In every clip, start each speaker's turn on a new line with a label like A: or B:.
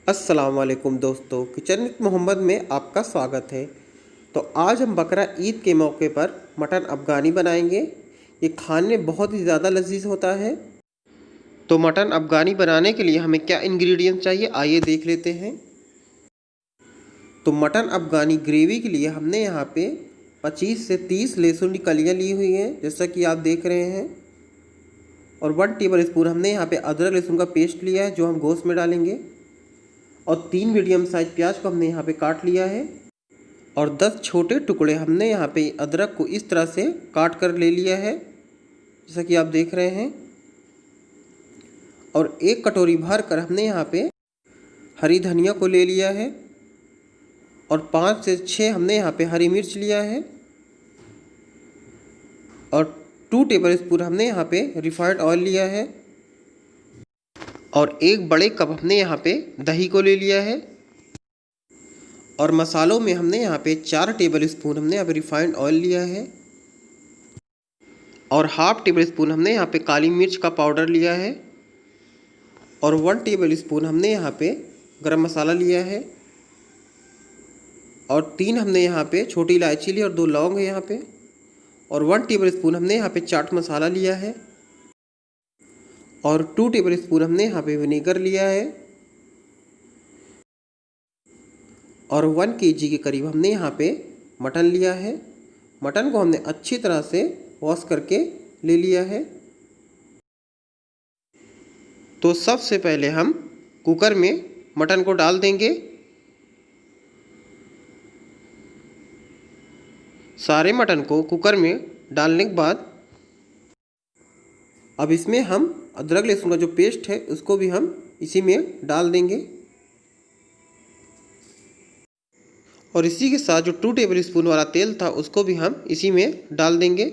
A: अस्सलाम वालेकुम दोस्तों, किचन विद मोहम्मद में आपका स्वागत है। तो आज हम बकरा ईद के मौके पर मटन अफ़गानी बनाएंगे। ये खाने में बहुत ही ज़्यादा लजीज होता है। तो मटन अफ़गानी बनाने के लिए हमें क्या इंग्रेडिएंट्स चाहिए, आइए देख लेते हैं। तो मटन अफ़गानी ग्रेवी के लिए हमने यहाँ पे 25 से 30 लहसुन की कलियाँ ली हुई हैं, जैसा कि आप देख रहे हैं। और 1 टेबल स्पून हमने यहाँ पे अदरक लहसुन का पेस्ट लिया है, जो हम गोश्त में डालेंगे। और 3 मीडियम साइज प्याज को हमने यहाँ पे काट लिया है। और 10 छोटे टुकड़े हमने यहाँ पे अदरक को इस तरह से काट कर ले लिया है, जैसा कि आप देख रहे हैं। और 1 कटोरी भर कर हमने यहाँ पे हरी धनिया को ले लिया है। और 5 से 6 हमने यहाँ पे हरी मिर्च लिया है। और 2 टेबल स्पून हमने यहाँ पे रिफाइंड ऑयल लिया है। और 1 बड़े कप हमने यहाँ पे दही को ले लिया है। और मसालों में हमने यहाँ पे 4 टेबल स्पून हमने यहाँ पे रिफाइंड ऑयल लिया है। और हाफ टेबल स्पून हमने यहाँ पे काली मिर्च का पाउडर लिया है। और 1 टेबल स्पून हमने यहाँ पे गरम मसाला लिया है। और 3 हमने यहाँ पे छोटी इलायची ली और 2 लौंग है यहाँ पे। और 1 टेबल स्पून हमने यहाँ पे चाट मसाला लिया है। और 2 टेबल स्पून हमने यहाँ पे विनेगर लिया है। और 1 केजी के करीब हमने यहाँ पे मटन लिया है। मटन को हमने अच्छी तरह से वॉश करके ले लिया है। तो सबसे पहले हम कुकर में मटन को डाल देंगे। सारे मटन को कुकर में डालने के बाद अब इसमें हम अदरक लहसुन का जो पेस्ट है उसको भी हम इसी में डाल देंगे। और इसी के साथ जो 2 टेबल स्पून वाला तेल था उसको भी हम इसी में डाल देंगे।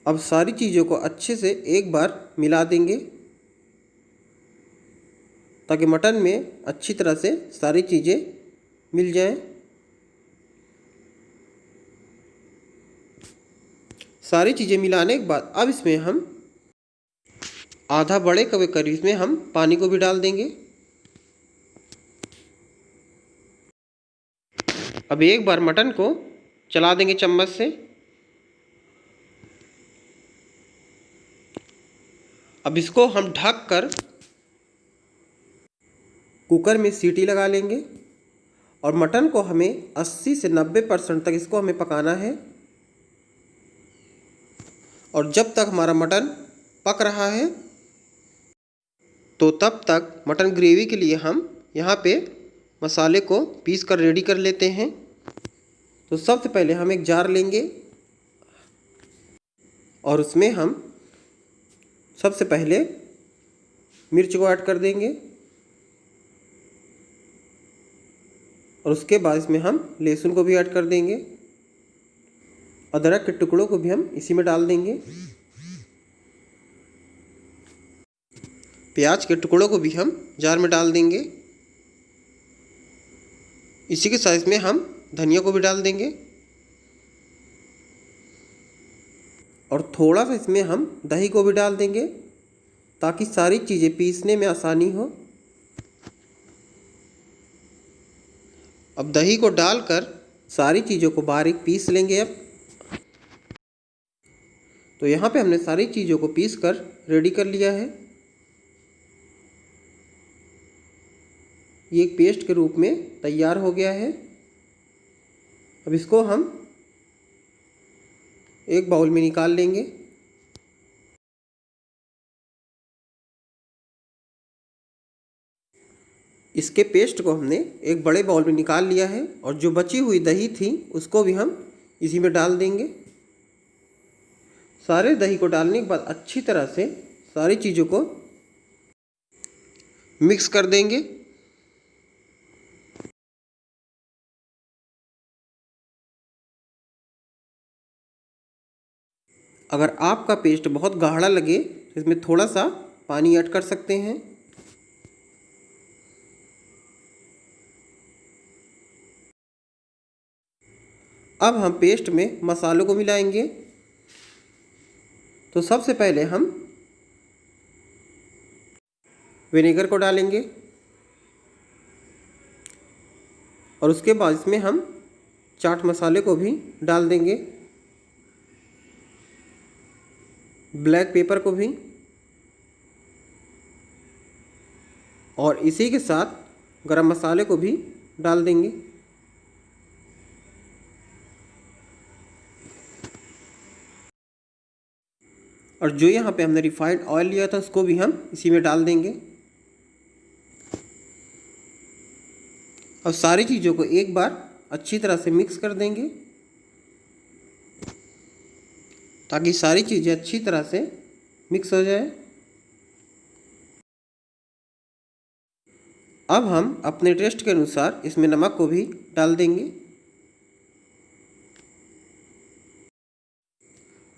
A: अब सारी चीज़ों को अच्छे से एक बार मिला देंगे, ताकि मटन में अच्छी तरह से सारी चीज़ें मिल जाएं। सारी चीज़ें मिलाने के बाद अब इसमें हम आधा बड़े कप के करीब इसमें हम पानी को भी डाल देंगे। अब एक बार मटन को चला देंगे चम्मच से। अब इसको हम ढक कर कुकर में सीटी लगा लेंगे। और मटन को हमें 80 से 90% तक इसको हमें पकाना है। और जब तक हमारा मटन पक रहा है तो तब तक मटन ग्रेवी के लिए हम यहाँ पे मसाले को पीस कर रेडी कर लेते हैं। तो सबसे पहले हम एक जार लेंगे और उसमें हम सबसे पहले मिर्च को ऐड कर देंगे। और उसके बाद इसमें हम लहसुन को भी ऐड कर देंगे। अदरक के टुकड़ों को भी हम इसी में डाल देंगे। प्याज के टुकड़ों को भी हम जार में डाल देंगे। इसी के साथ में हम धनिया को भी डाल देंगे। और थोड़ा सा इसमें हम दही को भी डाल देंगे, ताकि सारी चीज़ें पीसने में आसानी हो। अब दही को डालकर सारी चीज़ों को बारीक पीस लेंगे। अब तो यहाँ पे हमने सारी चीज़ों को पीस कर रेडी कर लिया है। ये एक पेस्ट के रूप में तैयार हो गया है। अब इसको हम एक बाउल में निकाल लेंगे। इसके पेस्ट को हमने एक बड़े बाउल में निकाल लिया है। और जो बची हुई दही थी उसको भी हम इसी में डाल देंगे। सारे दही को डालने के बाद अच्छी तरह से सारी चीज़ों को मिक्स कर देंगे। अगर आपका पेस्ट बहुत गाढ़ा लगे तो इसमें थोड़ा सा पानी ऐड कर सकते हैं। अब हम पेस्ट में मसालों को मिलाएंगे। तो सबसे पहले हम विनेगर को डालेंगे और उसके बाद इसमें हम चाट मसाले को भी डाल देंगे, ब्लैक पेपर को भी, और इसी के साथ गरम मसाले को भी डाल देंगे। और जो यहाँ पे हमने रिफाइंड ऑयल लिया था उसको भी हम इसी में डाल देंगे। अब सारी चीज़ों को एक बार अच्छी तरह से मिक्स कर देंगे ताकि सारी चीज़ें अच्छी तरह से मिक्स हो जाए। अब हम अपने टेस्ट के अनुसार इसमें नमक को भी डाल देंगे।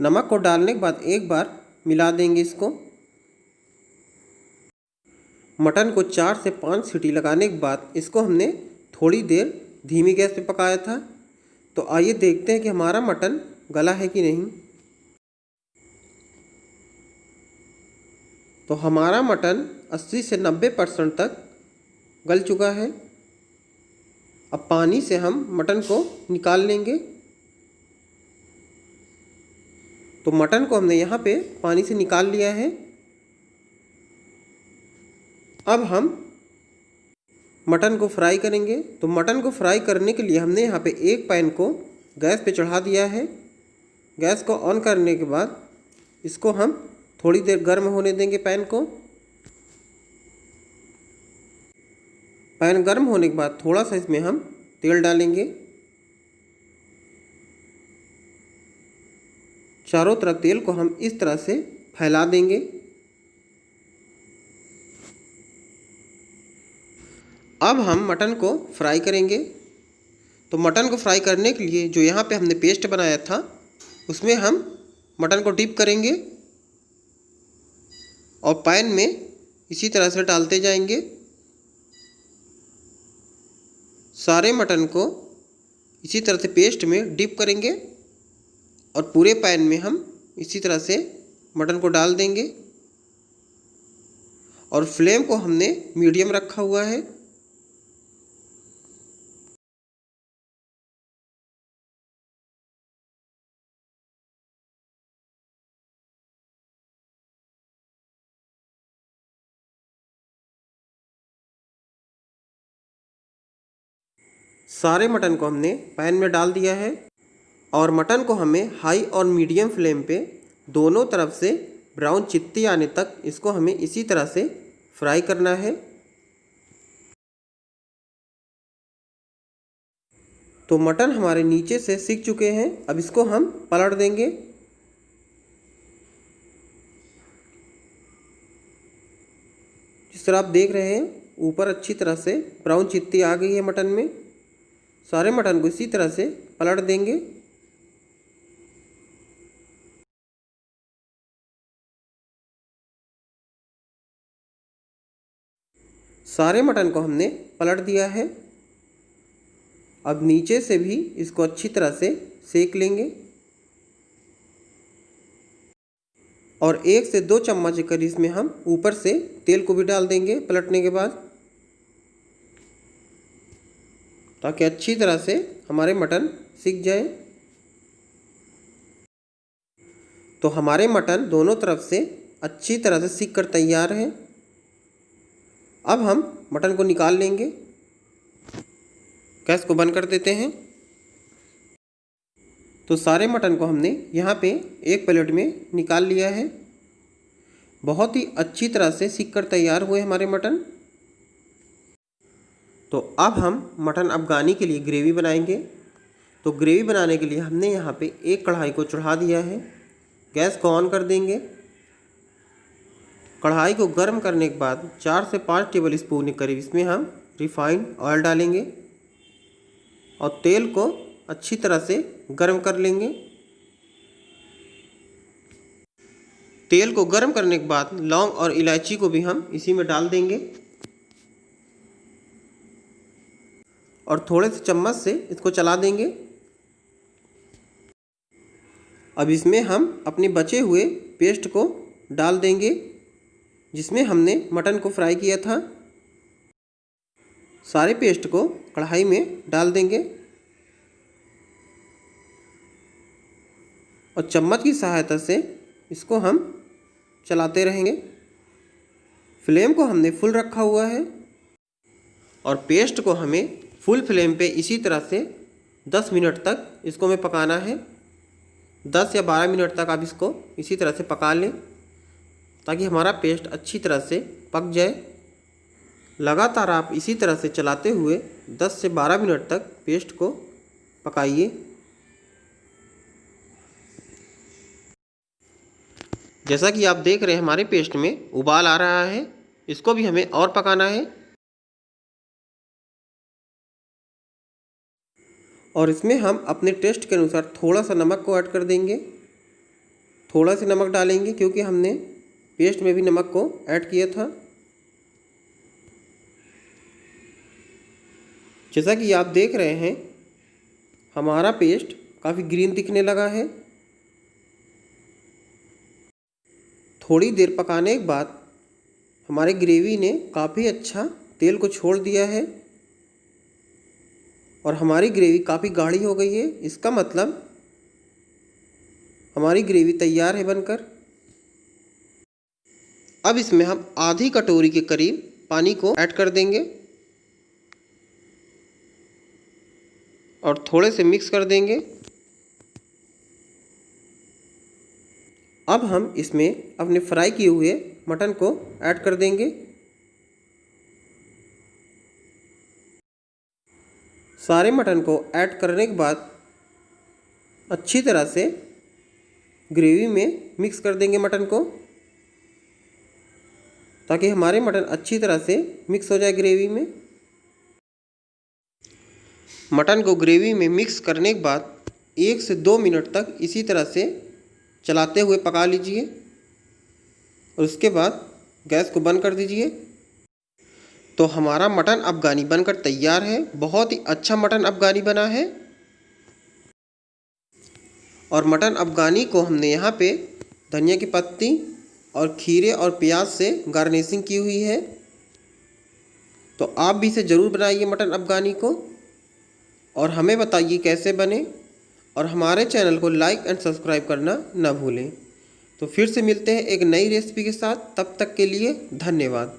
A: नमक को डालने के बाद एक बार मिला देंगे इसको। मटन को 4 से 5 सीटी लगाने के बाद इसको हमने थोड़ी देर धीमी गैस पे पकाया था। तो आइए देखते हैं कि हमारा मटन गला है कि नहीं। तो हमारा मटन 80 से 90% तक गल चुका है। अब पानी से हम मटन को निकाल लेंगे। तो मटन को हमने यहाँ पे पानी से निकाल लिया है। अब हम मटन को फ्राई करेंगे। तो मटन को फ्राई करने के लिए हमने यहाँ पे एक पैन को गैस पे चढ़ा दिया है। गैस को ऑन करने के बाद इसको हम थोड़ी देर गर्म होने देंगे पैन को। पैन गर्म होने के बाद थोड़ा सा इसमें हम तेल डालेंगे। चारों तरफ तेल को हम इस तरह से फैला देंगे। अब हम मटन को फ्राई करेंगे। तो मटन को फ्राई करने के लिए जो यहाँ पे हमने पेस्ट बनाया था उसमें हम मटन को डिप करेंगे और पैन में इसी तरह से डालते जाएंगे। सारे मटन को इसी तरह से पेस्ट में डिप करेंगे और पूरे पैन में हम इसी तरह से मटन को डाल देंगे। और फ्लेम को हमने मीडियम रखा हुआ है। सारे मटन को हमने पैन में डाल दिया है और मटन को हमें हाई और मीडियम फ्लेम पे दोनों तरफ से ब्राउन चित्ती आने तक इसको हमें इसी तरह से फ्राई करना है। तो मटन हमारे नीचे से सिक चुके हैं। अब इसको हम पलट देंगे। जिस तरह आप देख रहे हैं ऊपर अच्छी तरह से ब्राउन चित्ती आ गई है मटन में। सारे मटन को इसी तरह से पलट देंगे। सारे मटन को हमने पलट दिया है। अब नीचे से भी इसको अच्छी तरह से सेक लेंगे और 1 से 2 चम्मच के करीब इसमें हम ऊपर से तेल को भी डाल देंगे पलटने के बाद, ताकि अच्छी तरह से हमारे मटन सिक जाए। तो हमारे मटन दोनों तरफ से अच्छी तरह से सिक कर तैयार है। अब हम मटन को निकाल लेंगे। गैस को बंद कर देते हैं। तो सारे मटन को हमने यहाँ पे एक प्लेट में निकाल लिया है। बहुत ही अच्छी तरह से सिक कर तैयार हुए हमारे मटन। तो अब हम मटन अफ़गानी के लिए ग्रेवी बनाएंगे। तो ग्रेवी बनाने के लिए हमने यहाँ पे एक कढ़ाई को चढ़ा दिया है। गैस को ऑन कर देंगे। कढ़ाई को गर्म करने के बाद 4 से 5 टेबल स्पून के करीब इसमें हम रिफाइंड ऑयल डालेंगे और तेल को अच्छी तरह से गर्म कर लेंगे। तेल को गर्म करने के बाद लौंग और इलायची को भी हम इसी में डाल देंगे और थोड़े से चम्मच से इसको चला देंगे। अब इसमें हम अपने बचे हुए पेस्ट को डाल देंगे जिसमें हमने मटन को फ्राई किया था। सारे पेस्ट को कढ़ाई में डाल देंगे और चम्मच की सहायता से इसको हम चलाते रहेंगे। फ्लेम को हमने फुल रखा हुआ है और पेस्ट को हमें फुल फ्लेम पे इसी तरह से 10 मिनट तक इसको हमें पकाना है। 10 या 12 मिनट तक आप इसको इसी तरह से पका लें ताकि हमारा पेस्ट अच्छी तरह से पक जाए। लगातार आप इसी तरह से चलाते हुए 10 से 12 मिनट तक पेस्ट को पकाइए। जैसा कि आप देख रहे हैं हमारे पेस्ट में उबाल आ रहा है, इसको भी हमें और पकाना है। और इसमें हम अपने टेस्ट के अनुसार थोड़ा सा नमक को ऐड कर देंगे। थोड़ा सा नमक डालेंगे क्योंकि हमने पेस्ट में भी नमक को ऐड किया था। जैसा कि आप देख रहे हैं हमारा पेस्ट काफ़ी ग्रीन दिखने लगा है। थोड़ी देर पकाने के बाद हमारे ग्रेवी ने काफ़ी अच्छा तेल को छोड़ दिया है और हमारी ग्रेवी काफ़ी गाढ़ी हो गई है। इसका मतलब हमारी ग्रेवी तैयार है बनकर। अब इसमें हम आधी कटोरी के करीब पानी को ऐड कर देंगे और थोड़े से मिक्स कर देंगे। अब हम इसमें अपने फ्राई किए हुए मटन को ऐड कर देंगे। सारे मटन को ऐड करने के बाद अच्छी तरह से ग्रेवी में मिक्स कर देंगे मटन को ताकि हमारे मटन अच्छी तरह से मिक्स हो जाए ग्रेवी में। मटन को ग्रेवी में मिक्स करने के बाद 1 से 2 मिनट तक इसी तरह से चलाते हुए पका लीजिए और उसके बाद गैस को बंद कर दीजिए। तो हमारा मटन अफ़गानी बनकर तैयार है। बहुत ही अच्छा मटन अफ़गानी बना है और मटन अफ़गानी को हमने यहाँ पे धनिया की पत्ती और खीरे और प्याज से गार्निशिंग की हुई है। तो आप भी इसे ज़रूर बनाइए मटन अफ़गानी को और हमें बताइए कैसे बने और हमारे चैनल को लाइक एंड सब्सक्राइब करना ना भूलें। तो फिर से मिलते हैं एक नई रेसिपी के साथ, तब तक के लिए धन्यवाद।